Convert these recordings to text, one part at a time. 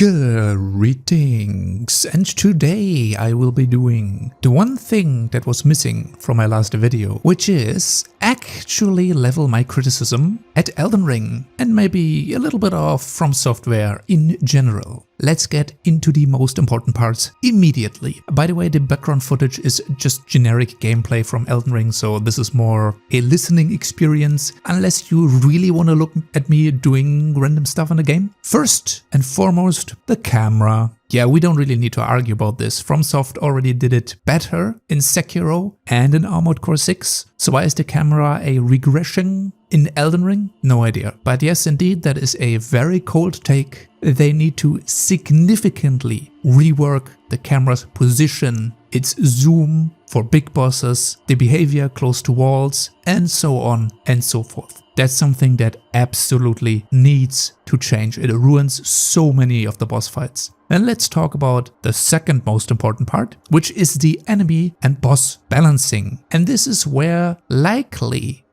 Greetings, and today I will be doing the one thing that was missing from my last video, which is actually level my criticism at Elden Ring and maybe a little bit of From Software in general. Let's get into the most important parts immediately. By the way, the background footage is just generic gameplay from Elden Ring, so this is more a listening experience, unless you really want to look at me doing random stuff in the game. First and foremost, the camera. Yeah, we don't really need to argue about this. FromSoft already did it better in Sekiro and in Armored Core 6. So why is the camera a regression in Elden Ring? No idea. But yes, indeed, that is a very cold take. They need to significantly rework the camera's position, its zoom for big bosses, the behavior close to walls, and so on and so forth. That's something that absolutely needs to change. It ruins so many of the boss fights. And let's talk about the second most important part, which is the enemy and boss balancing. And this is where likely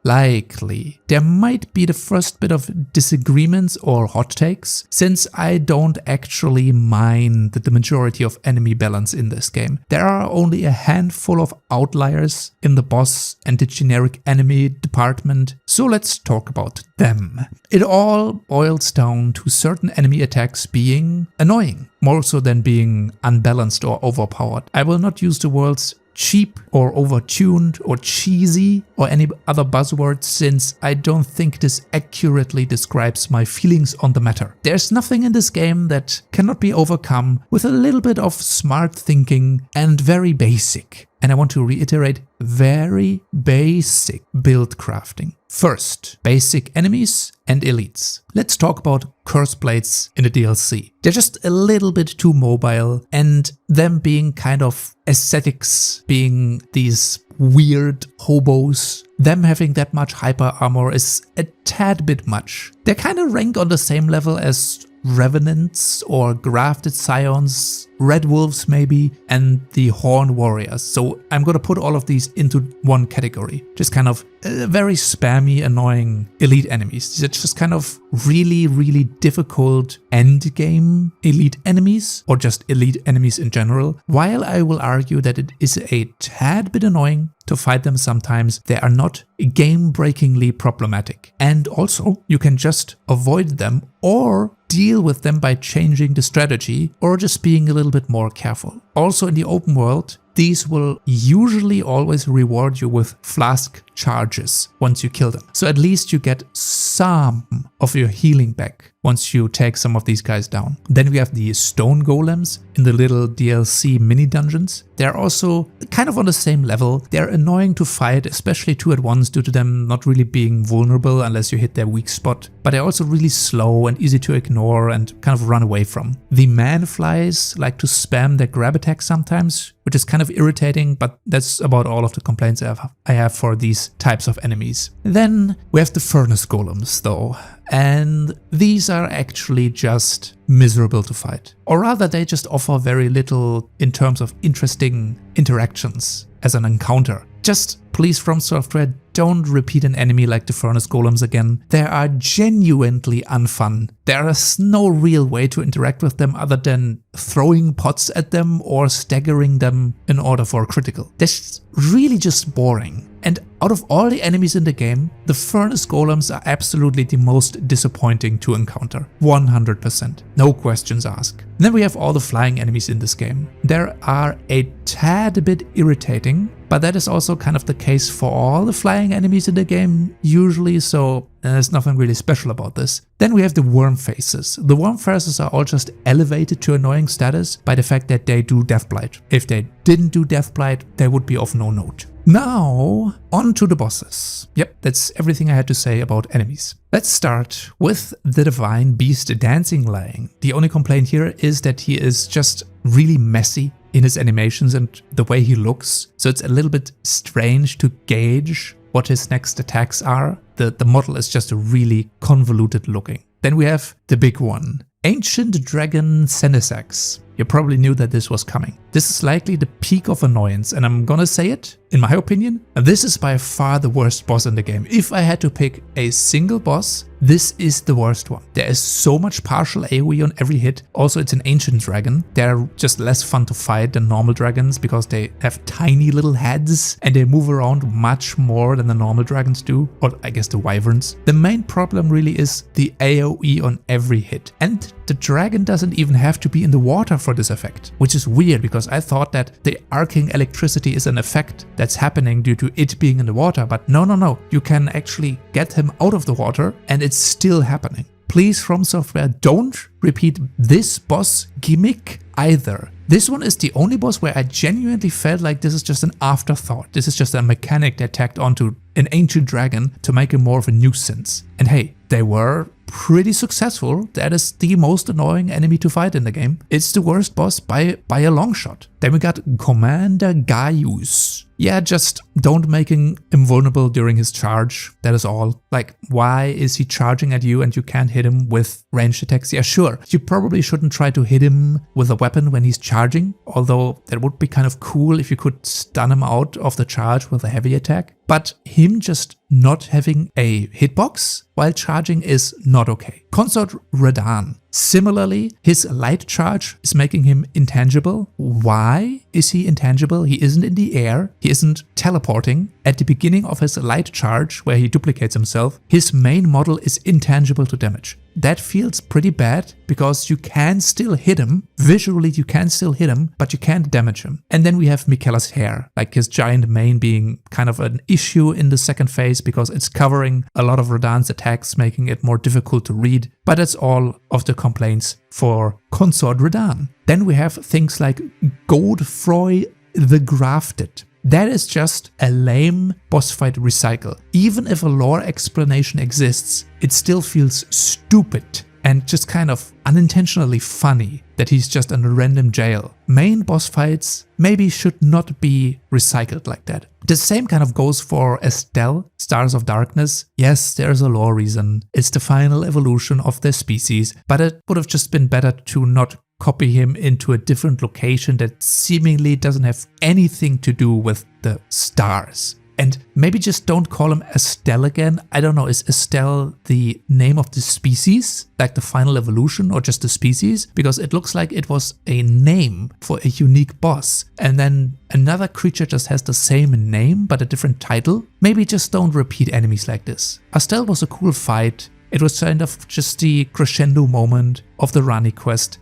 there might be the first bit of disagreements or hot takes, since I don't actually mind the majority of enemy balance in this game. There are only a handful of outliers in the boss and the generic enemy department, so let's talk about them. It all boils down to certain enemy attacks being annoying, more so than being unbalanced or overpowered. I will not use the words cheap or overtuned or cheesy or any other buzzwords, since I don't think this accurately describes my feelings on the matter. There's nothing in this game that cannot be overcome with a little bit of smart thinking and very basic, and I want to reiterate, very basic build crafting. First, basic enemies and elites. Let's talk about curse blades in the DLC. They're just a little bit too mobile, and them being kind of aesthetics, being these weird hobos, them having that much hyper armor is a tad bit much. They kind of rank on the same level as revenants or grafted scions, red wolves maybe, and the horn warriors. So I'm gonna put all of these into one category. Just kind of very spammy, annoying elite enemies. These are just kind of really difficult endgame elite enemies, or just elite enemies in general. While I will argue that it is a tad bit annoying to fight them sometimes, they are not game-breakingly problematic. And also, you can just avoid them or deal with them by changing the strategy or just being a little bit more careful. Also in the open world, these will usually always reward you with flask charges once you kill them. So at least you get some of your healing back once you take some of these guys down. Then we have the stone golems in the little DLC mini dungeons. They're also kind of on the same level. They're annoying to fight, especially two at once, due to them not really being vulnerable unless you hit their weak spot. But they're also really slow and easy to ignore and kind of run away from. The man-flies like to spam their grab attack sometimes, which is kind of irritating, but that's about all of the complaints I have for these types of enemies. Then we have the furnace golems though, and these are actually just miserable to fight. Or rather, they just offer very little in terms of interesting interactions as an encounter. Just please, From Software, don't repeat an enemy like the furnace golems again. They are genuinely unfun. There is no real way to interact with them other than throwing pots at them or staggering them in order for a critical. That's really just boring. And out of all the enemies in the game, the furnace golems are absolutely the most disappointing to encounter. 100%. No questions asked. Then we have all the flying enemies in this game. There are a tad bit irritating, but that is also kind of the case for all the flying enemies in the game usually, so there's nothing really special about this. Then we have the worm faces. The worm faces are all just elevated to annoying status by the fact that they do Deathblight. If they didn't do Deathblight, they would be of no note. Now, on to the bosses. Yep, that's everything I had to say about enemies. Let's start with the Divine Beast Dancing Lion. The only complaint here is that he is just really messy in his animations and the way he looks. So it's a little bit strange to gauge what his next attacks are. The model is just really convoluted looking. Then we have the big one, Ancient Dragon Senesax. You probably knew that this was coming. This is likely the peak of annoyance, and I'm gonna say it, in my opinion, this is by far the worst boss in the game. If I had to pick a single boss, this is the worst one. There is so much partial AoE on every hit. Also, it's an ancient dragon. They're just less fun to fight than normal dragons because they have tiny little heads and they move around much more than the normal dragons do, or I guess the wyverns. The main problem really is the AoE on every hit. And the dragon doesn't even have to be in the water for this effect, which is weird because I thought that the arcing electricity is an effect that's happening due to it being in the water, but no, you can actually get him out of the water and it's still happening. Please, From Software, don't repeat this boss gimmick either. This one is the only boss where I genuinely felt like this is just an afterthought. This is just a mechanic they tacked onto an ancient dragon to make him more of a nuisance. And hey, they were pretty successful. That is the most annoying enemy to fight in the game. It's the worst boss by a long shot. Then we got Commander Gaius. Yeah, just don't make him invulnerable during his charge. That is all. Like, why is he charging at you and you can't hit him with ranged attacks? Yeah, sure. You probably shouldn't try to hit him with a weapon when he's charging, although that would be kind of cool if you could stun him out of the charge with a heavy attack. But him just not having a hitbox while charging is not okay. Consort Radahn. Similarly, his light charge is making him intangible. Why is he intangible? He isn't in the air. He isn't teleporting. At the beginning of his light charge, where he duplicates himself, his main model is intangible to damage. That feels pretty bad because you can still hit him. Visually, you can still hit him, but you can't damage him. And then we have Miquella's hair, like his giant mane being kind of an issue in the second phase because it's covering a lot of Radahn's attacks, making it more difficult to read. But that's all of the complaints for Consort Radahn. Then we have things like Godfroy the Grafted. That is just a lame boss fight recycle. Even if a lore explanation exists, it still feels stupid and just kind of unintentionally funny that he's just in a random jail. Main boss fights maybe should not be recycled like that. The same kind of goes for Estelle, Stars of Darkness. Yes, there's a lore reason. It's the final evolution of their species, but it would have just been better to not copy him into a different location that seemingly doesn't have anything to do with the stars. And maybe just don't call him Estelle again. I don't know, is Estelle the name of the species? Like the final evolution or just the species? Because it looks like it was a name for a unique boss. And then another creature just has the same name but a different title. Maybe just don't repeat enemies like this. Estelle was a cool fight. It was kind of just the crescendo moment of the Rani quest.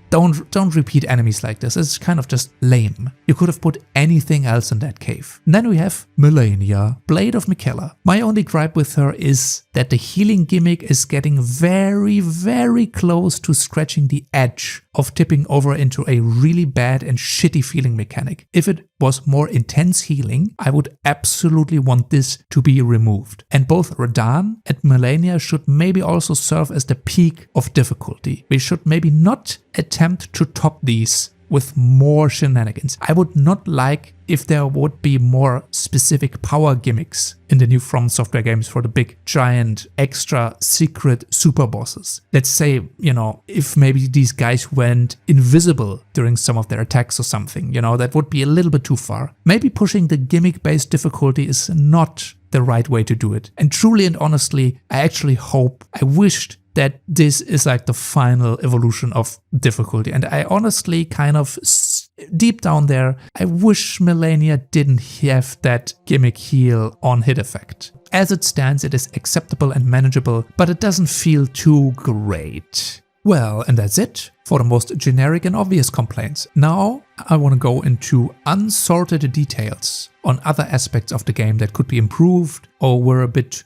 Don't repeat enemies like this. It's kind of just lame. You could have put anything else in that cave. And then we have Melania, Blade of Miquella. My only gripe with her is that the healing gimmick is getting very, very close to scratching the edge of tipping over into a really bad and shitty feeling mechanic. If it was more intense healing, I would absolutely want this to be removed. And both Radahn and Melania should maybe also serve as the peak of difficulty. We should maybe not attempt to top these with more shenanigans. I would not like if there would be more specific power gimmicks in the new From Software games for the big, giant, extra secret super bosses. Let's say, if maybe these guys went invisible during some of their attacks or something, that would be a little bit too far. Maybe pushing the gimmick-based difficulty is not the right way to do it. And truly and honestly, I wished that this is like the final evolution of difficulty. And I honestly kind of, deep down there, I wish Melania didn't have that gimmick heal on hit effect. As it stands, it is acceptable and manageable, but it doesn't feel too great. Well, and that's it for the most generic and obvious complaints. Now I want to go into unsorted details on other aspects of the game that could be improved or were a bit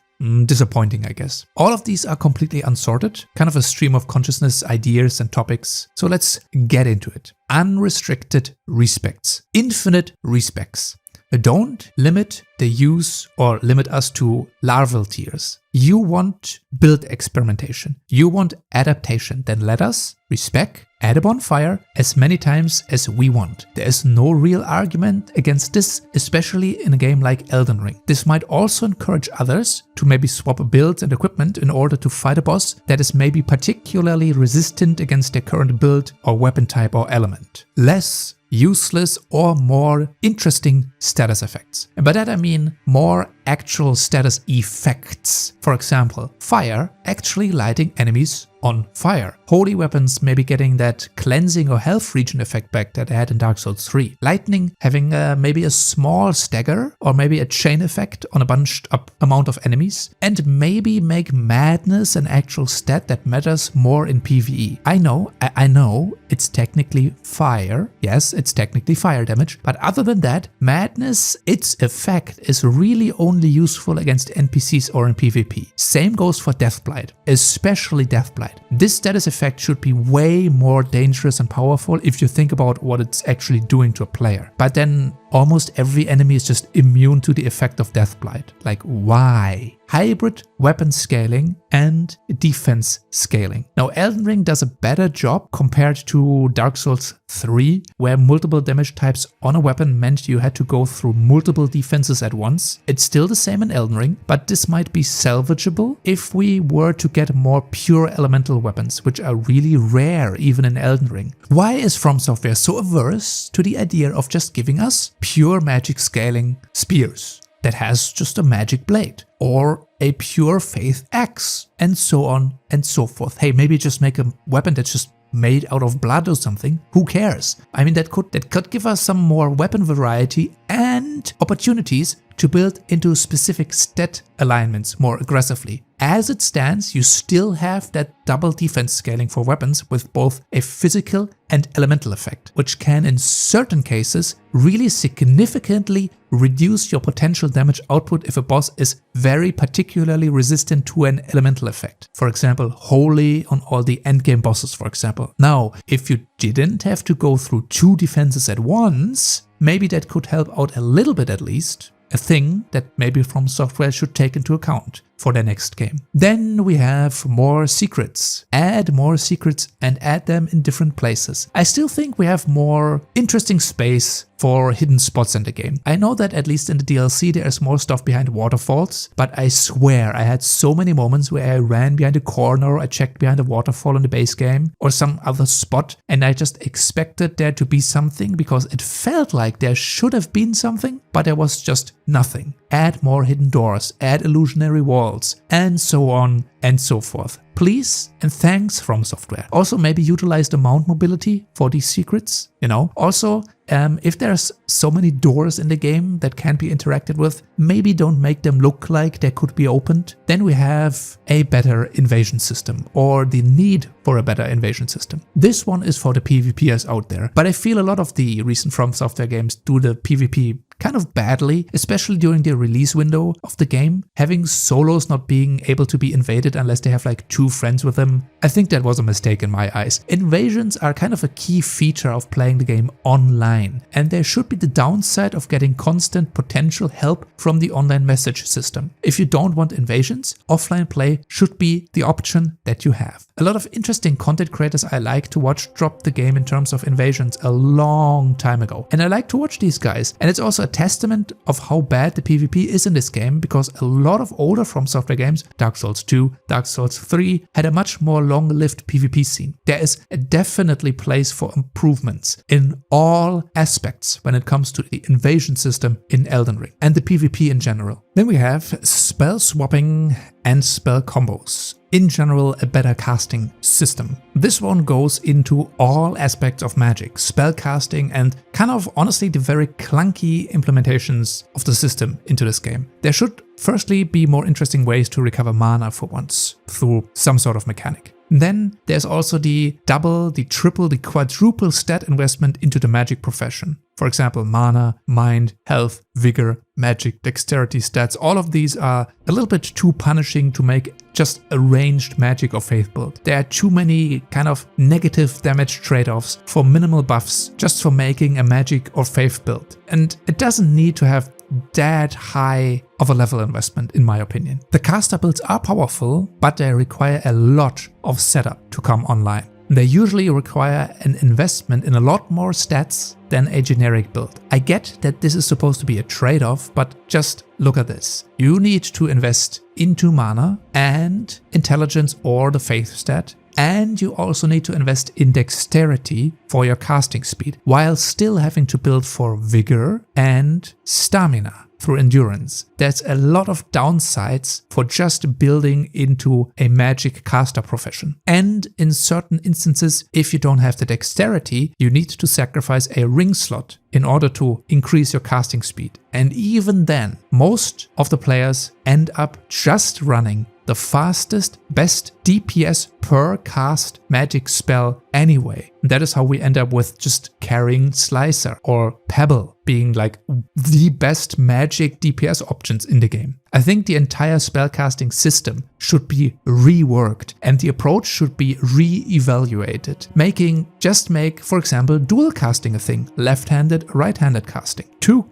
disappointing, I guess. All of these are completely unsorted, kind of a stream of consciousness, ideas and topics. So let's get into it. Unrestricted respects. Infinite respects. Don't limit the use or limit us to larval tiers. You want build experimentation. You want adaptation. Then let us respect Add a bonfire as many times as we want. There is no real argument against this, especially in a game like Elden Ring. This might also encourage others to maybe swap builds and equipment in order to fight a boss that is maybe particularly resistant against their current build or weapon type or element. Less useless or more interesting status effects. And by that I mean more actual status effects. For example, fire actually lighting enemies on fire. Holy weapons maybe getting that cleansing or health regen effect back that they had in Dark Souls 3. Lightning having maybe a small stagger or maybe a chain effect on a bunched up amount of enemies. And maybe make madness an actual stat that matters more in PvE. I know, it's technically fire. Yes, it's technically fire damage. But other than that, madness, its effect is really only useful against NPCs or in PvP. Same goes for Deathblight, especially Deathblight. This status effect should be way more dangerous and powerful if you think about what it's actually doing to a player. But then almost every enemy is just immune to the effect of Deathblight. Like, why? Hybrid weapon scaling and defense scaling. Now, Elden Ring does a better job compared to Dark Souls 3, where multiple damage types on a weapon meant you had to go through multiple defenses at once. It's still the same in Elden Ring, but this might be salvageable if we were to get more pure elemental weapons, which are really rare even in Elden Ring. Why is From Software so averse to the idea of just giving us pure magic scaling spears that has just a magic blade, or a pure faith axe, and so on and so forth? Hey, maybe just make a weapon that's just made out of blood or something. Who cares? I mean, that could give us some more weapon variety and opportunities to build into specific stat alignments more aggressively. As it stands, you still have that double defense scaling for weapons with both a physical and elemental effect, which can in certain cases really significantly reduce your potential damage output if a boss is very particularly resistant to an elemental effect. For example, Holy on all the endgame bosses, for example. Now, if you didn't have to go through 2 defenses at once, maybe that could help out a little bit at least. A thing that maybe From Software should take into account for their next game. Then we have more secrets. Add more secrets and add them in different places. I still think we have more interesting space for hidden spots in the game. I know that at least in the DLC there is more stuff behind waterfalls, but I swear I had so many moments where I ran behind a corner, I checked behind a waterfall in the base game or some other spot, and I just expected there to be something because it felt like there should have been something, but there was just nothing. Add more hidden doors, add illusionary walls, and so on and so forth. Please and thanks From Software. Also maybe utilize the mount mobility for these secrets, you know. Also, if there's so many doors in the game that can't be interacted with, maybe don't make them look like they could be opened. Then we have a better invasion system, or the need for a better invasion system. This one is for the PvPers out there, but I feel a lot of the recent From Software games do the PvP kind of badly, especially during the release window of the game. Having solos not being able to be invaded unless they have like 2 friends with them, I think that was a mistake in my eyes. Invasions are kind of a key feature of playing the game online, and there should be the downside of getting constant potential help from the online message system. If you don't want invasions, offline play should be the option that you have. A lot of interesting content creators I like to watch dropped the game in terms of invasions a long time ago, and I like to watch these guys, and it's also a testament of how bad the PvP is in this game, because a lot of older From Software games, Dark Souls 2, Dark Souls 3, had a much more long-lived PvP scene. There is a definitely place for improvements in all aspects when it comes to the invasion system in Elden Ring and the PvP in general. Then we have spell swapping and spell combos. In general, a better casting system. This one goes into all aspects of magic, spell casting, and kind of honestly the very clunky implementations of the system into this game. There should firstly be more interesting ways to recover mana for once through some sort of mechanic. Then there's also the double, the triple, the quadruple stat investment into the magic profession. For example, mana, mind, health, vigor, magic, dexterity stats. All of these are a little bit too punishing to make just a ranged magic or faith build. There are too many kind of negative damage trade-offs for minimal buffs just for making a magic or faith build. And it doesn't need to have that high of a level investment, in my opinion. The caster builds are powerful, but they require a lot of setup to come online. They usually require an investment in a lot more stats than a generic build. I get that this is supposed to be a trade-off, but just look at this. You need to invest into mana and intelligence or the faith stat, and you also need to invest in dexterity for your casting speed, while still having to build for vigor and stamina through endurance. There's a lot of downsides for just building into a magic caster profession. And in certain instances, if you don't have the dexterity, you need to sacrifice a ring slot in order to increase your casting speed. And even then, most of the players end up just running the fastest, best DPS per cast magic spell anyway. And that is how we end up with just carrying Slicer or Pebble being like the best magic DPS options in the game. I think the entire spellcasting system should be reworked and the approach should be re-evaluated. Make, for example, dual casting a thing, left-handed, right-handed casting.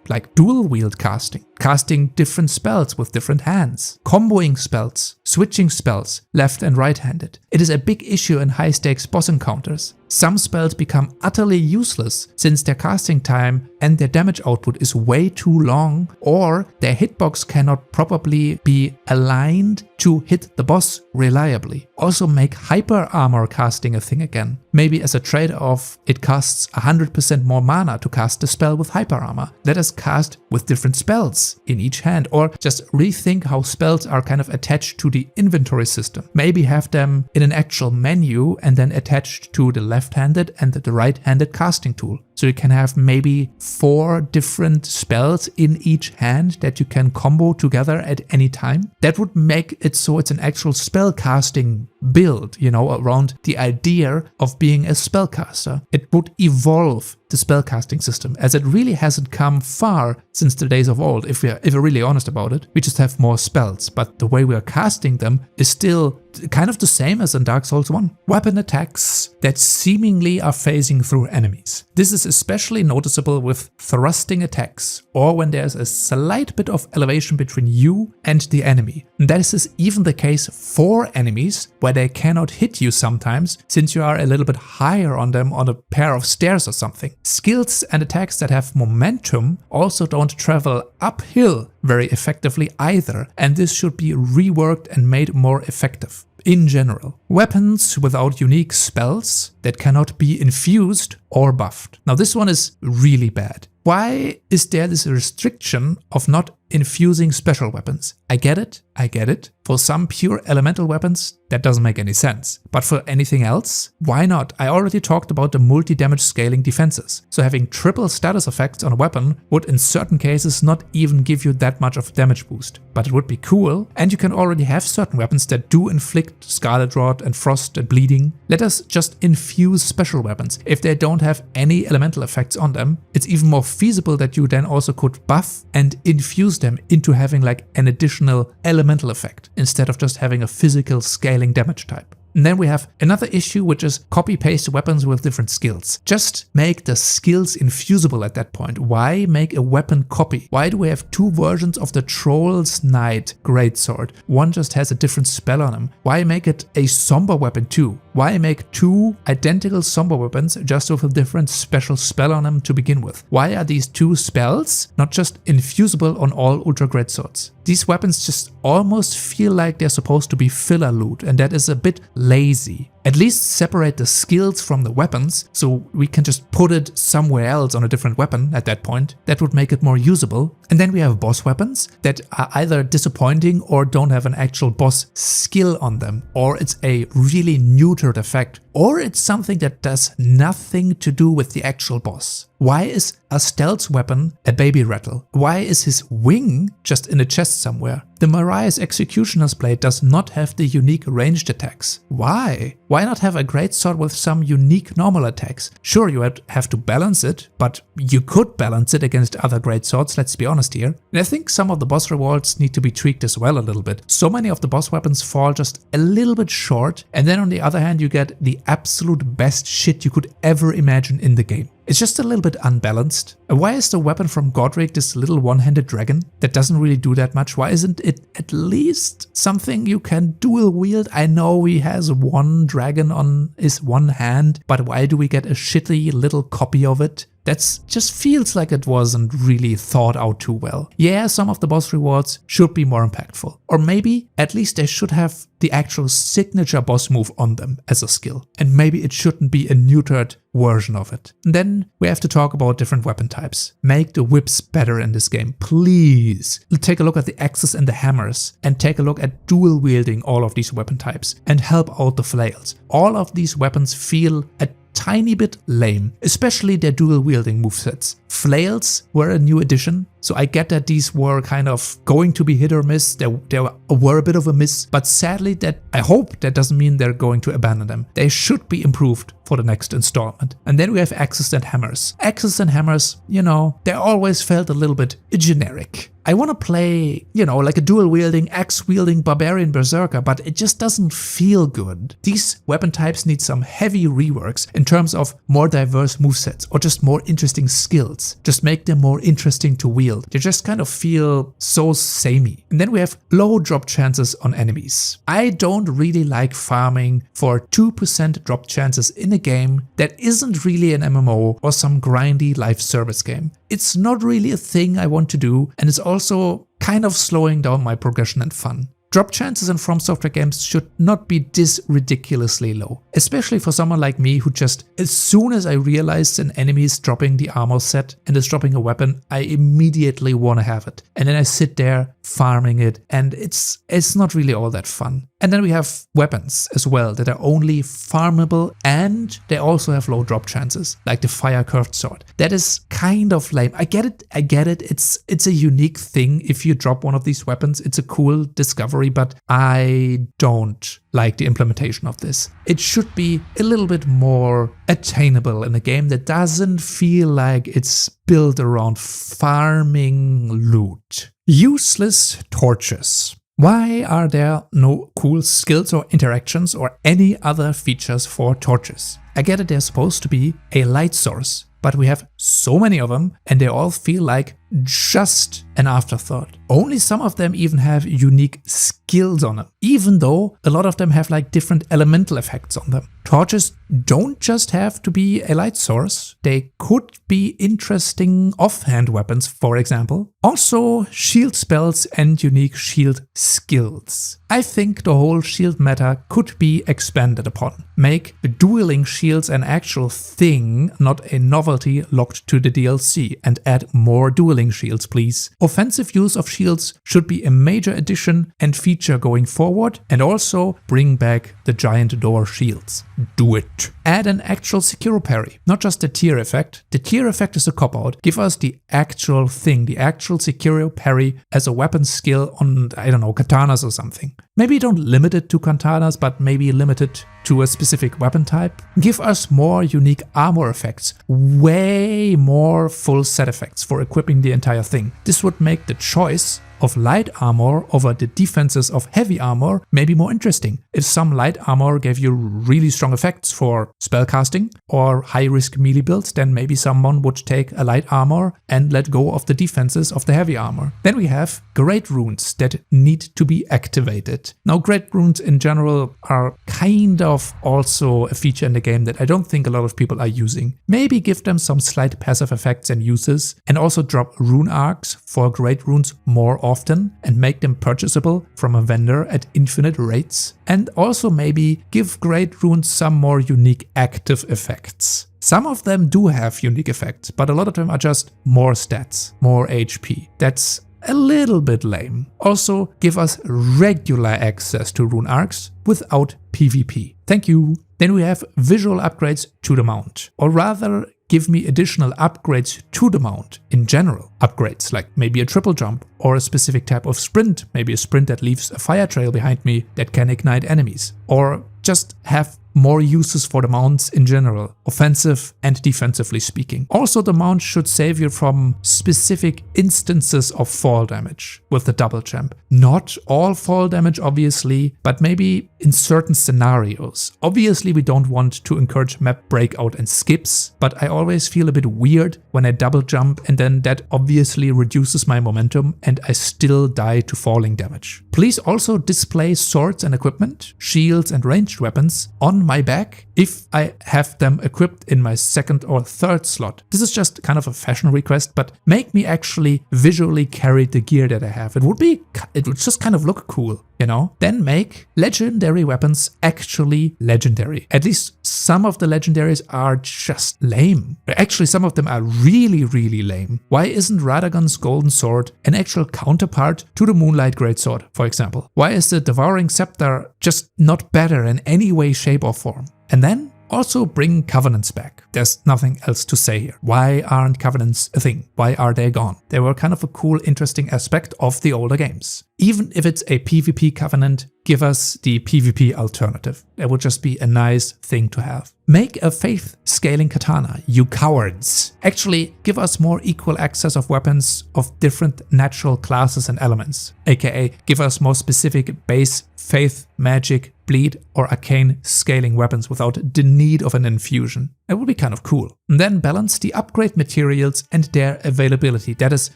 Like dual wield casting. Casting different spells with different hands. Comboing spells, switching spells, left and right-handed. It is a big issue in high-stakes boss encounters. Some spells become utterly useless since their casting time and their damage output is way too long, or their hitbox cannot properly be aligned to hit the boss reliably. Also make hyper armor casting a thing again. Maybe as a trade-off, it costs 100% more mana to cast the spell with hyper armor. Let us cast with different spells in each hand, or just rethink how spells are kind of attached to the inventory system. Maybe have them in an actual menu and then attached to the left-handed and the right-handed casting tool. So you can have maybe 4 different spells in each hand that you can combo together at any time. That would make it so it's an actual spell casting build, around the idea of being a spellcaster. It would evolve the spellcasting system, as it really hasn't come far since the days of old. If we're really honest about it, we just have more spells, but the way we are casting them is still kind of the same as in Dark Souls 1. Weapon attacks that seemingly are phasing through enemies. This is especially noticeable with thrusting attacks, or when there's a slight bit of elevation between you and the enemy. And this is even the case for enemies, where they cannot hit you sometimes, since you are a little bit higher on them on a pair of stairs or something. Skills and attacks that have momentum also don't travel uphill very effectively either, and this should be reworked and made more effective. In general, weapons without unique spells that cannot be infused or buffed. Now this one is really bad. Why is there this restriction of not infusing special weapons? I get it. For some pure elemental weapons, that doesn't make any sense. But for anything else, why not? I already talked about the multi-damage scaling defenses. So having triple status effects on a weapon would in certain cases not even give you that much of a damage boost. But it would be cool, and you can already have certain weapons that do inflict Scarlet Rot and Frost and Bleeding. Let us just infuse special weapons. If they don't have any elemental effects on them, it's even more feasible that you then also could buff and infuse them into having like an additional elemental effect, instead of just having a physical scaling damage type. And then we have another issue, which is copy-paste weapons with different skills. Just make the skills infusible at that point. Why make a weapon copy? Why do we have 2 versions of the Troll's Knight Greatsword? One just has a different spell on him. Why make it a somber weapon too? Why make 2 identical somber weapons just with a different special spell on them to begin with? Why are these 2 spells not just infusible on all Ultra Greatswords? These weapons just almost feel like they're supposed to be filler loot, and that is a bit lazy. At least separate the skills from the weapons, so we can just put it somewhere else on a different weapon at that point. That would make it more usable. And then we have boss weapons that are either disappointing or don't have an actual boss skill on them, or it's a really neutered effect, or it's something that does nothing to do with the actual boss. Why is a stealth weapon a baby rattle? Why is his wing just in a chest somewhere? The Mariah's Executioner's Blade does not have the unique ranged attacks. Why? Why not have a greatsword with some unique normal attacks? Sure, you have to balance it, but you could balance it against other greatswords, let's be honest here. And I think some of the boss rewards need to be tweaked as well a little bit. So many of the boss weapons fall just a little bit short, and then on the other hand you get the absolute best shit you could ever imagine in the game. It's just a little bit unbalanced. Why is the weapon from Godric this little one-handed dragon that doesn't really do that much? Why isn't it at least something you can dual wield? I know he has one dragon on his one hand, but why do we get a shitty little copy of it? That just feels like it wasn't really thought out too well. Yeah, some of the boss rewards should be more impactful. Or maybe at least they should have the actual signature boss move on them as a skill. And maybe it shouldn't be a neutered version of it. And then we have to talk about different weapon types. Make the whips better in this game, please. Take a look at the axes and the hammers and take a look at dual wielding all of these weapon types and help out the flails. All of these weapons feel a tiny bit lame, especially their dual wielding movesets. Flails were a new addition, so I get that these were kind of going to be hit or miss. They were a bit of a miss, but sadly I hope that doesn't mean they're going to abandon them. They should be improved for the next installment. And then we have axes and hammers. Axes and hammers, they always felt a little bit generic. I want to play, like a dual wielding, axe wielding barbarian berserker, but it just doesn't feel good. These weapon types need some heavy reworks in terms of more diverse movesets or just more interesting skills. Just make them more interesting to wield. They just kind of feel so samey. And then we have low drop chances on enemies. I don't really like farming for 2% drop chances in a game that isn't really an MMO or some grindy live service game. It's not really a thing I want to do, and it's also kind of slowing down my progression and fun. Drop chances in From Software games should not be this ridiculously low, especially for someone like me who just, as soon as I realize an enemy is dropping the armor set and is dropping a weapon, I immediately want to have it. And then I sit there farming it, and it's not really all that fun. And then we have weapons as well that are only farmable, and they also have low drop chances, like the fire curved sword. That is kind of lame. I get it. It's a unique thing. If you drop one of these weapons, it's a cool discovery, but I don't like the implementation of this. It should be a little bit more attainable in a game that doesn't feel like it's built around farming loot. Useless torches. Why are there no cool skills or interactions or any other features for torches? I get it, they're supposed to be a light source, but we have so many of them and they all feel like just an afterthought. Only some of them even have unique skills on them, even though a lot of them have like different elemental effects on them. Torches don't just have to be a light source. They could be interesting offhand weapons, for example. Also shield spells and unique shield skills. I think the whole shield meta could be expanded upon. Make dueling shields an actual thing, not a novelty locked to the DLC, and add more dueling shields, please. Offensive use of shields should be a major addition and feature going forward, and also bring back the giant door shields. Do it. Add an actual Sekiro parry, not just the tier effect. The tier effect is a cop-out. Give us the actual thing, the actual Sekiro parry as a weapon skill on, I don't know, katanas or something. Maybe don't limit it to katanas, but maybe limit it to a specific weapon type. Give us more unique armor effects, way more full set effects for equipping the entire thing. This would make the choice of light armor over the defenses of heavy armor maybe more interesting. If some light armor gave you really strong effects for spellcasting or high-risk melee builds, then maybe someone would take a light armor and let go of the defenses of the heavy armor. Then we have great runes that need to be activated. Now, great runes in general are kind of also a feature in the game that I don't think a lot of people are using. Maybe give them some slight passive effects and uses, and also drop rune arcs for great runes more often and make them purchasable from a vendor at infinite rates. And also maybe give great runes some more unique active effects. Some of them do have unique effects, but a lot of them are just more stats, more HP. That's a little bit lame. Also, give us regular access to rune arcs without PvP. Thank you. Then we have visual upgrades to the mount, or rather give me additional upgrades to the mount in general. Upgrades like maybe a triple jump or a specific type of sprint, maybe a sprint that leaves a fire trail behind me that can ignite enemies, or just have more uses for the mounts in general, offensive and defensively speaking. Also, the mount should save you from specific instances of fall damage with the double jump. Not all fall damage obviously, but maybe in certain scenarios. Obviously we don't want to encourage map breakout and skips, but I always feel a bit weird when I double jump and then that obviously reduces my momentum and I still die to falling damage. Please also display swords and equipment, shields and ranged weapons on my back if I have them equipped in my second or third slot. This is just kind of a fashion request, but make me actually visually carry the gear that I have. It would just kind of look cool, you know? Then make legendary weapons actually legendary. At least some of the legendaries are just lame. Actually, some of them are really, really lame. Why isn't Radagon's Golden Sword an actual counterpart to the Moonlight Greatsword, for example? Why is the Devouring Scepter just not better in any way, shape or form? And then also bring Covenants back. There's nothing else to say here. Why aren't Covenants a thing? Why are they gone? They were kind of a cool, interesting aspect of the older games. Even if it's a PvP Covenant, give us the PvP alternative. That would just be a nice thing to have. Make a faith scaling katana, you cowards. Actually, give us more equal access of weapons of different natural classes and elements. AKA, give us more specific base, faith, magic, bleed or arcane scaling weapons without the need of an infusion. That would be kind of cool. And then balance the upgrade materials and their availability. That is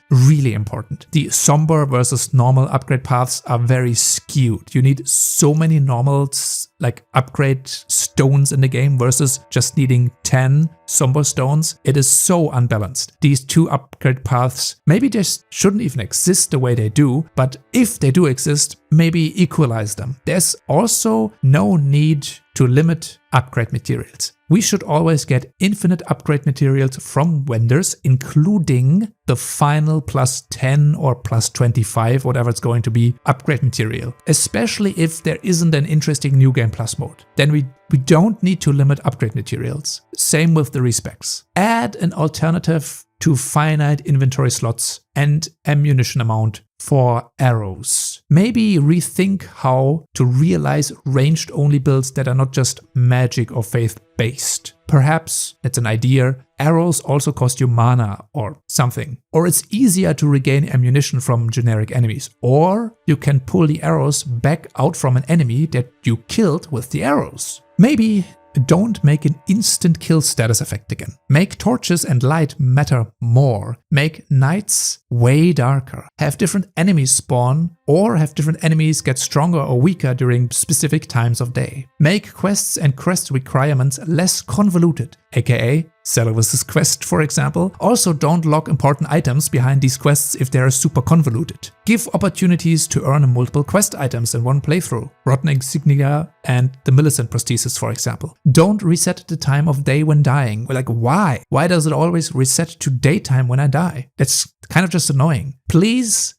really important. The somber versus normal upgrade paths are very skewed. You need so many normals, like upgrade stones in the game versus just needing 10 somber stones. It is so unbalanced. These two upgrade paths maybe just shouldn't even exist the way they do, but if they do exist, maybe equalize them. There's also no need to limit upgrade materials. We should always get infinite upgrade materials from vendors, including the final plus 10 or plus 25, whatever it's going to be, upgrade material. Especially if there isn't an interesting New Game Plus mode. Then we don't need to limit upgrade materials. Same with the respecs. Add an alternative to finite inventory slots and ammunition amount for arrows. Maybe rethink how to realize ranged only builds that are not just magic or faith based. Perhaps, that's an idea, arrows also cost you mana or something. Or it's easier to regain ammunition from generic enemies. Or you can pull the arrows back out from an enemy that you killed with the arrows. Maybe don't make an instant kill status effect again. Make torches and light matter more. Make nights way darker. Have different enemies spawn or have different enemies get stronger or weaker during specific times of day. Make quests and quest requirements less convoluted, aka Celovis's quest, for example. Also, don't lock important items behind these quests if they are super convoluted. Give opportunities to earn multiple quest items in one playthrough. Rotten Insignia and the Millicent prosthesis, for example. Don't reset the time of day when dying. Like, why? Why does it always reset to daytime when I die? That's kind of just annoying. Please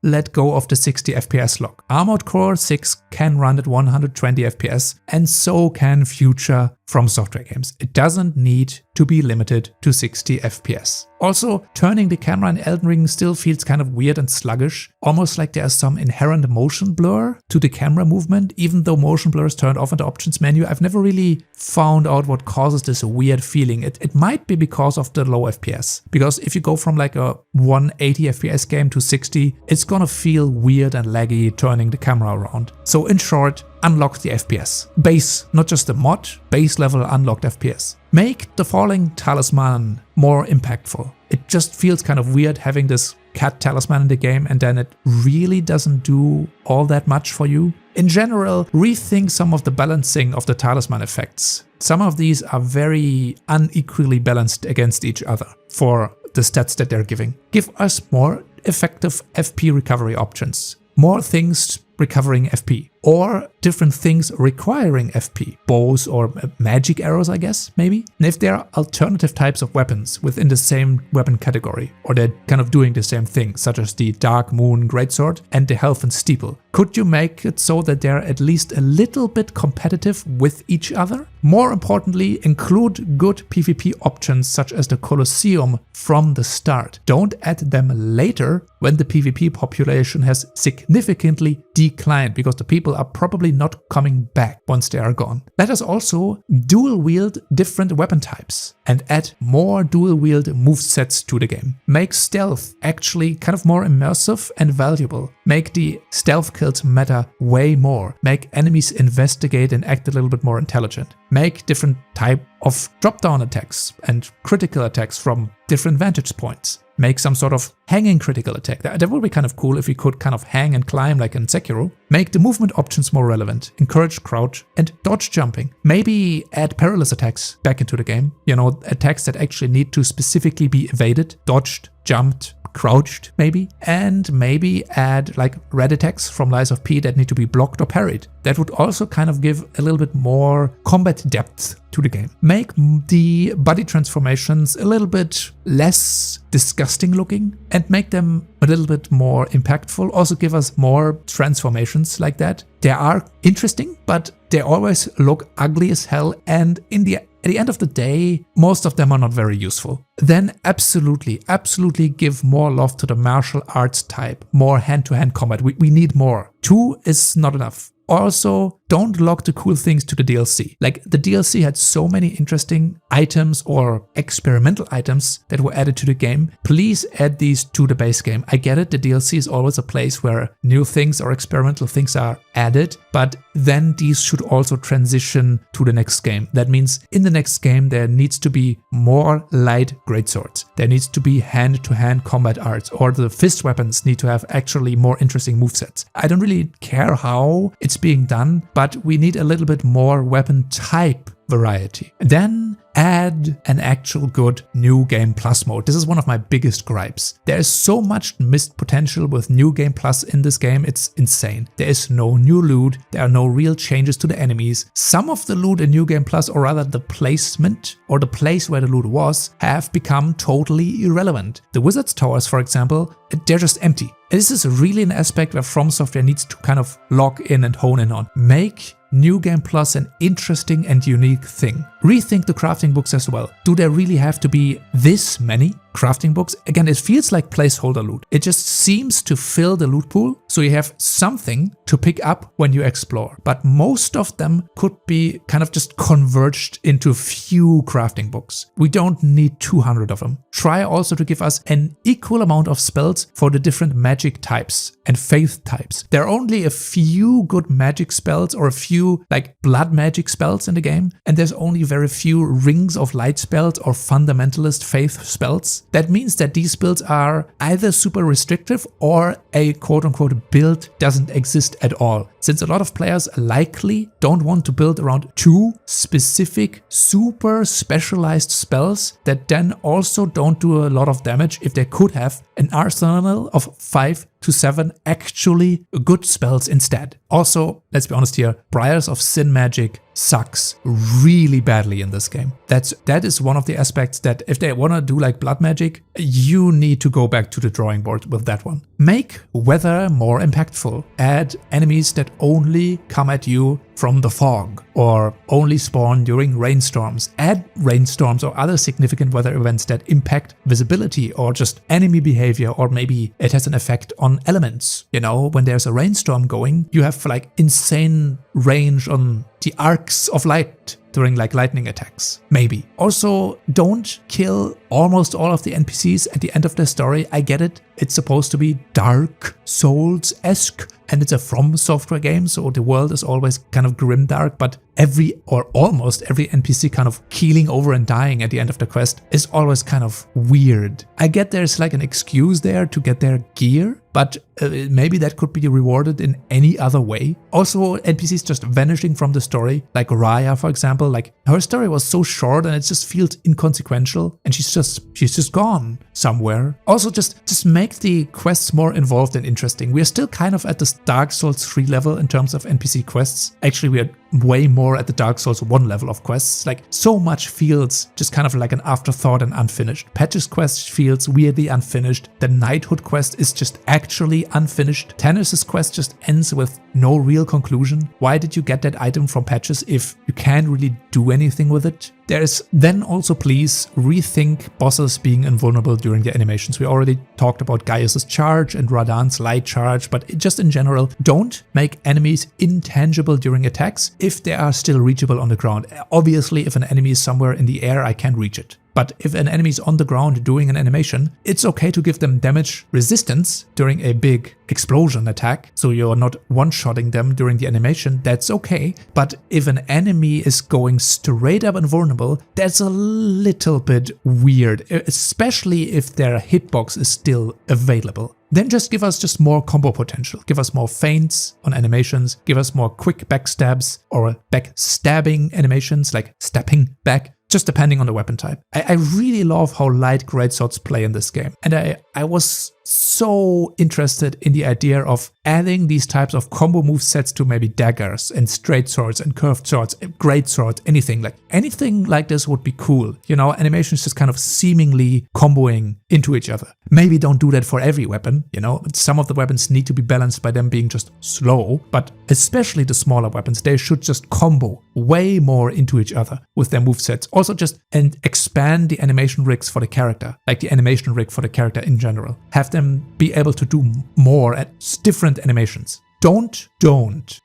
let go of the 60 FPS lock. Armored Core 6 can run at 120 FPS and so can future From Software games. It doesn't need to be limited to 60 FPS. Also, turning the camera in Elden Ring still feels kind of weird and sluggish, almost like there's some inherent motion blur to the camera movement, even though motion blur is turned off in the options menu. I've never really found out what causes this weird feeling. It might be because of the low FPS, because if you go from like a 180 FPS game to 60, it's gonna feel weird and laggy turning the camera around. So in short, unlock the FPS. Base, not just the mod, base level unlocked FPS. Make the Falling Talisman more impactful. It just feels kind of weird having this cat talisman in the game and then it really doesn't do all that much for you. In general, rethink some of the balancing of the talisman effects. Some of these are very unequally balanced against each other for the stats that they're giving. Give us more effective FP recovery options. More things recovering FP, or different things requiring FP, bows or magic arrows, I guess, maybe. And if there are alternative types of weapons within the same weapon category, or they're kind of doing the same thing, such as the Dark Moon Greatsword and the Helfen Steeple, could you make it so that they're at least a little bit competitive with each other? More importantly, include good PvP options such as the Colosseum from the start. Don't add them later when the PvP population has significantly declined, because the people are probably not coming back once they are gone. Let us also dual wield different weapon types and add more dual wield movesets to the game. Make stealth actually kind of more immersive and valuable. Make the stealth kills matter way more. Make enemies investigate and act a little bit more intelligent. Make different type of drop-down attacks and critical attacks from different vantage points. Make some sort of hanging critical attack. That would be kind of cool if we could kind of hang and climb like in Sekiro. Make the movement options more relevant. Encourage crouch and dodge jumping. Maybe add perilous attacks back into the game. You know, attacks that actually need to specifically be evaded, dodged, jumped, crouched maybe, and maybe add like red attacks from Lies of P that need to be blocked or parried. That would also kind of give a little bit more combat depth to the game. Make the body transformations a little bit less disgusting looking and make them a little bit more impactful. Also give us more transformations like that. They are interesting, but they always look ugly as hell, and at the end of the day, most of them are not very useful. Then absolutely give more love to the martial arts type, more hand-to-hand combat. We need more. 2 is not enough. Also, don't lock the cool things to the DLC. Like, the DLC had so many interesting items or experimental items that were added to the game. Please add these to the base game. I get it, the DLC is always a place where new things or experimental things are added, but then these should also transition to the next game. That means in the next game there needs to be more light greatswords. There needs to be hand-to-hand combat arts, or the fist weapons need to have actually more interesting movesets. I don't really care how it's being done, but we need a little bit more weapon type variety. Then add an actual good New Game Plus mode. This is one of my biggest gripes. There is so much missed potential with New Game Plus in this game, it's insane. There is no new loot, there are no real changes to the enemies. Some of the loot in New Game Plus, or rather the placement or the place where the loot was, have become totally irrelevant. The Wizard's Towers, for example, they're just empty. This is really an aspect where From Software needs to kind of log in and hone in on. Make New Game Plus an interesting and unique thing. Rethink the crafting books as well. Do there really have to be this many crafting books? Again, it feels like placeholder loot. It just seems to fill the loot pool, so you have something to pick up when you explore. But most of them could be kind of just converged into a few crafting books. We don't need 200 of them. Try also to give us an equal amount of spells for the different magic types and faith types. There are only a few good magic spells or a few like blood magic spells in the game, and there's only very few rings of light spells or fundamentalist faith spells. That means that these builds are either super restrictive or a quote-unquote build doesn't exist at all, since a lot of players likely don't want to build around 2 specific super specialized spells that then also don't do a lot of damage if they could have an arsenal of 5 to 7 actually good spells instead. Also, let's be honest here, Briars of Sin magic sucks really badly in this game. That is one of the aspects that if they want to do like blood magic, you need to go back to the drawing board with that one. Make weather more impactful. Add enemies that only come at you from the fog or only spawn during rainstorms. Add rainstorms or other significant weather events that impact visibility or just enemy behavior, or maybe it has an effect on elements. You know, when there's a rainstorm going, you have like insane range on the arcs of light during like lightning attacks, maybe. Also, don't kill almost all of the NPCs at the end of their story. I get it. It's supposed to be Dark Souls-esque, and it's a From Software game, so the world is always kind of grimdark, but every or almost every NPC kind of keeling over and dying at the end of the quest is always kind of weird. I get there's like an excuse there to get their gear, but maybe that could be rewarded in any other way. Also, NPCs just vanishing from the story, like Raya, for example. Like, her story was so short and it just feels inconsequential, and she's just gone somewhere. Also, just make the quests more involved and interesting. We are still kind of at the Dark Souls 3 level in terms of NPC quests. Actually, we are way more at the Dark Souls 1 level of quests. Like, so much feels just kind of like an afterthought and unfinished. Patch's quest feels weirdly unfinished. The Knighthood quest is just actually unfinished. Tannis' quest just ends with no real conclusion. Why did you get that item from Patches if you can't really do anything with it? Then also please rethink bosses being invulnerable during their animations. We already talked about Gaius's charge and Radahn's light charge, but just in general, don't make enemies intangible during attacks if they are still reachable on the ground. Obviously, if an enemy is somewhere in the air, I can't reach it. But if an enemy is on the ground doing an animation, it's okay to give them damage resistance during a big explosion attack, so you're not one-shotting them during the animation, that's okay. But if an enemy is going straight up invulnerable, that's a little bit weird, especially if their hitbox is still available. Then just give us more combo potential. Give us more feints on animations, give us more quick backstabs or backstabbing animations like stepping back. Just depending on the weapon type. I really love how light greatswords play in this game. And I was so interested in the idea of adding these types of combo move sets to maybe daggers and straight swords and curved swords, greatswords, anything like this would be cool. You know, animations just kind of seemingly comboing into each other. Maybe don't do that for every weapon, you know. Some of the weapons need to be balanced by them being just slow, but especially the smaller weapons, they should just combo way more into each other with their movesets. Also just expand the animation rigs for the character, like the animation rig for the character in general. Have them be able to do more at different animations. Don't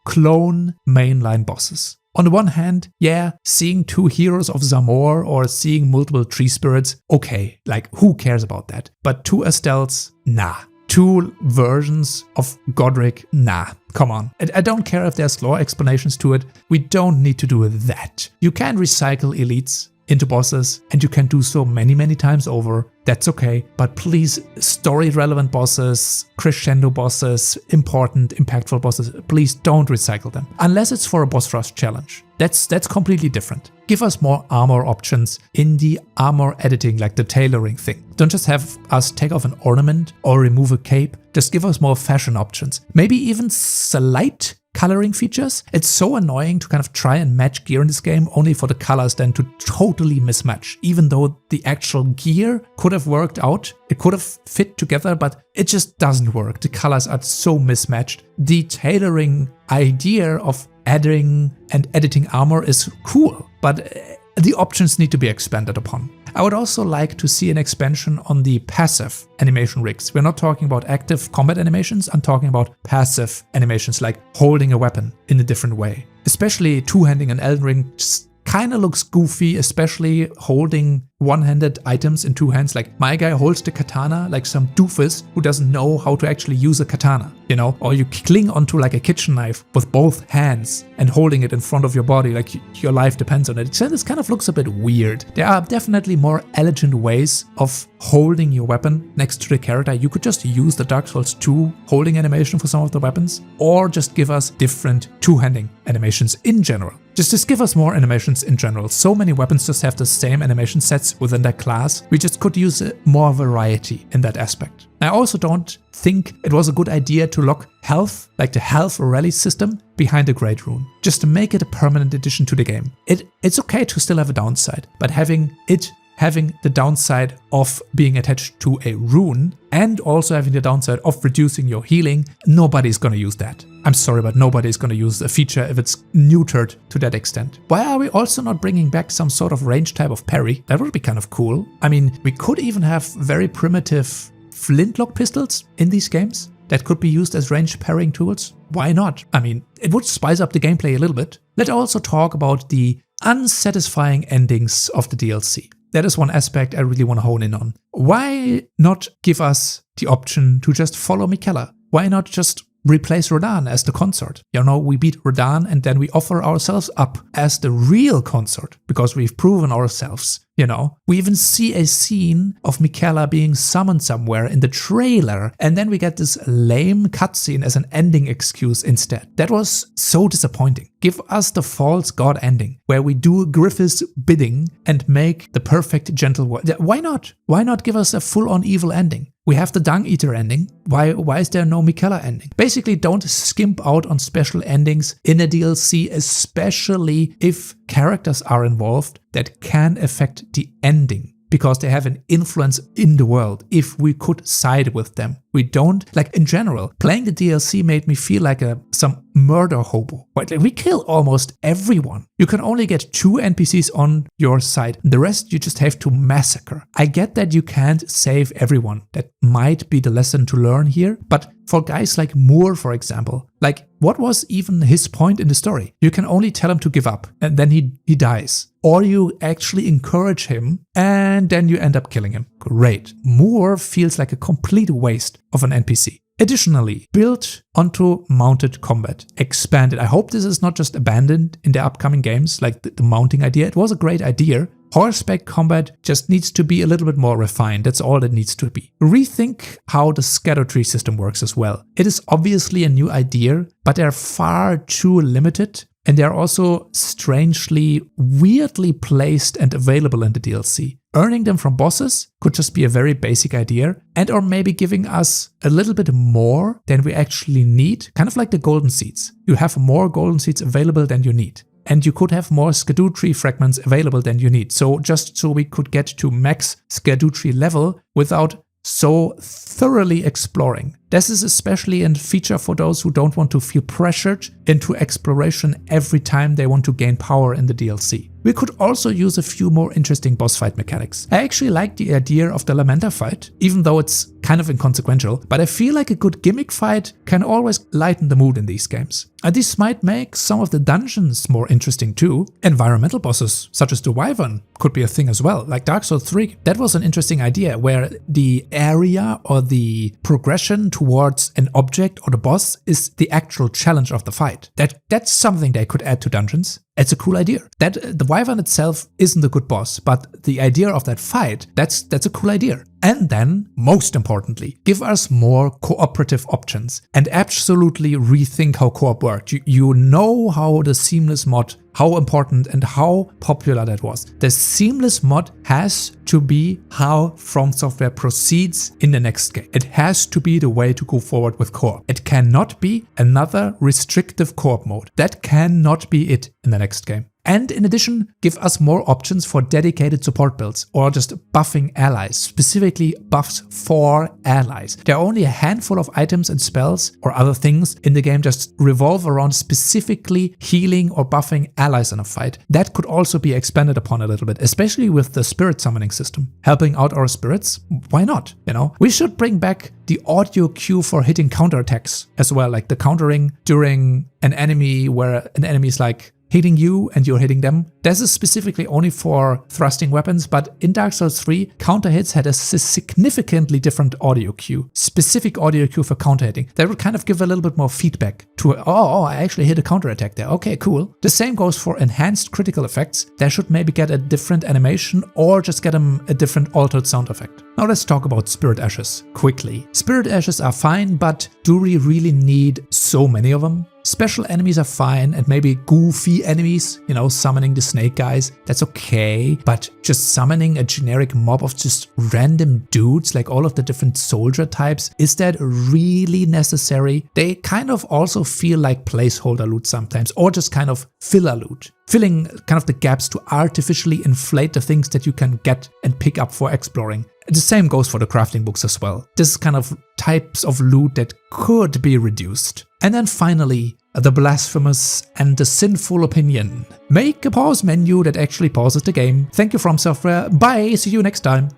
clone mainline bosses. On the one hand, yeah, seeing 2 heroes of Zamor or seeing multiple tree spirits, okay, like who cares about that? But 2 Estelles, nah. 2 versions of Godric, nah. Come on. I don't care if there's lore explanations to it. We don't need to do that. You can recycle elites into bosses, and you can do so many times over. That's okay, but please, story-relevant bosses, crescendo bosses, important, impactful bosses, please don't recycle them. Unless it's for a boss rush challenge. That's completely different. Give us more armor options in the armor editing, like the tailoring thing. Don't just have us take off an ornament or remove a cape. Just give us more fashion options. Maybe even slight coloring features. It's so annoying to kind of try and match gear in this game, only for the colors then to totally mismatch. Even though the actual gear could have worked out, it could have fit together, but it just doesn't work. The colors are so mismatched. The tailoring idea of adding and editing armor is cool, but the options need to be expanded upon. I would also like to see an expansion on the passive animation rigs. We're not talking about active combat animations, I'm talking about passive animations like holding a weapon in a different way. Especially two-handing an Elden Ring just kind of looks goofy, especially holding one-handed items in 2 hands. Like my guy holds the katana like some doofus who doesn't know how to actually use a katana, you know? Or you cling onto like a kitchen knife with both hands and holding it in front of your body like your life depends on it. So this kind of looks a bit weird. There are definitely more elegant ways of holding your weapon next to the character. You could just use the Dark Souls 2 holding animation for some of the weapons, or just give us different two-handing animations in general. Just give us more animations in general. So many weapons just have the same animation sets within that class. We just could use more variety in that aspect. I also don't think it was a good idea to lock health, like the health rally system, behind a Great Rune. Just to make it a permanent addition to the game. It's okay to still have a downside, but having the downside of being attached to a rune and also having the downside of reducing your healing, nobody's gonna use that. I'm sorry, but nobody's gonna use a feature if it's neutered to that extent. Why are we also not bringing back some sort of range type of parry? That would be kind of cool. I mean, we could even have very primitive flintlock pistols in these games that could be used as range parrying tools. Why not? I mean, it would spice up the gameplay a little bit. Let's also talk about the unsatisfying endings of the DLC. That is one aspect I really want to hone in on. Why not give us the option to just follow Miquella? Why not just replace Radahn as the consort? You know, we beat Radahn and then we offer ourselves up as the real consort because we've proven ourselves, you know. We even see a scene of Miquella being summoned somewhere in the trailer, and then we get this lame cutscene as an ending excuse instead. That was so disappointing. Give us the false god ending where we do Griffith's bidding and make the perfect gentle war. Why not? Why not give us a full-on evil ending? We have the Dung Eater ending. Why is there no Miquella ending? Basically, don't skimp out on special endings in a DLC, especially if characters are involved that can affect the ending. because they have an influence in the world if we could side with them. We don't, like in general, playing the DLC made me feel like some murder hobo. Like we kill almost everyone. You can only get 2 NPCs on your side. The rest you just have to massacre. I get that you can't save everyone. That might be the lesson to learn here. But for guys like Moore, for example, like what was even his point in the story? You can only tell him to give up and then he dies. Or you actually encourage him and then you end up killing him. Great. Moore feels like a complete waste of an NPC. Additionally, built onto mounted combat, expanded. I hope this is not just abandoned in the upcoming games, like the mounting idea. It was a great idea. Horseback combat just needs to be a little bit more refined. That's all it needs to be. Rethink how the scatter tree system works as well. It is obviously a new idea, but they're far too limited. And they're also strangely, weirdly placed and available in the DLC. Earning them from bosses could just be a very basic idea, and or maybe giving us a little bit more than we actually need, kind of like the golden seeds. You have more golden seeds available than you need. And you could have more Skadoo tree fragments available than you need. So just so we could get to max Skadoo tree level without so thoroughly exploring. This is especially a feature for those who don't want to feel pressured into exploration every time they want to gain power in the DLC. We could also use a few more interesting boss fight mechanics. I actually like the idea of the Lamenter fight, even though it's kind of inconsequential, but I feel like a good gimmick fight can always lighten the mood in these games. And this might make some of the dungeons more interesting too. Environmental bosses, such as the Wyvern, could be a thing as well, like Dark Souls 3. That was an interesting idea, where the area or the progression towards an object or the boss is the actual challenge of the fight. That's something they could add to dungeons. It's a cool idea. That the Wyvern itself isn't a good boss, but the idea of that fight, that's a cool idea. And then, most importantly, give us more cooperative options and absolutely rethink how co-op worked. You know how the seamless mod, how important and how popular that was. The seamless mod has to be how From Software proceeds in the next game. It has to be the way to go forward with co-op. It cannot be another restrictive co-op mode. That cannot be it in the next game. And in addition, give us more options for dedicated support builds or just buffing allies, specifically buffs for allies. There are only a handful of items and spells or other things in the game just revolve around specifically healing or buffing allies in a fight. That could also be expanded upon a little bit, especially with the spirit summoning system. Helping out our spirits? Why not? You know, we should bring back the audio cue for hitting counterattacks as well, like the countering during an enemy where an enemy is like hitting you and you're hitting them. This is specifically only for thrusting weapons, but in Dark Souls 3, counter hits had a significantly different audio cue, specific audio cue for counter hitting. That would kind of give a little bit more feedback to, oh, I actually hit a counter attack there. Okay, cool. The same goes for enhanced critical effects. They should maybe get a different animation or just get them a different altered sound effect. Now let's talk about Spirit Ashes quickly. Spirit Ashes are fine, but do we really need so many of them? Special enemies are fine, and maybe goofy enemies, you know, summoning the snake guys, that's okay. But just summoning a generic mob of just random dudes, like all of the different soldier types, is that really necessary? They kind of also feel like placeholder loot sometimes, or just kind of filler loot. Filling kind of the gaps to artificially inflate the things that you can get and pick up for exploring. The same goes for the crafting books as well. This is kind of types of loot that could be reduced. And then finally, the blasphemous and the sinful opinion. Make a pause menu that actually pauses the game. Thank you From Software. Bye, see you next time.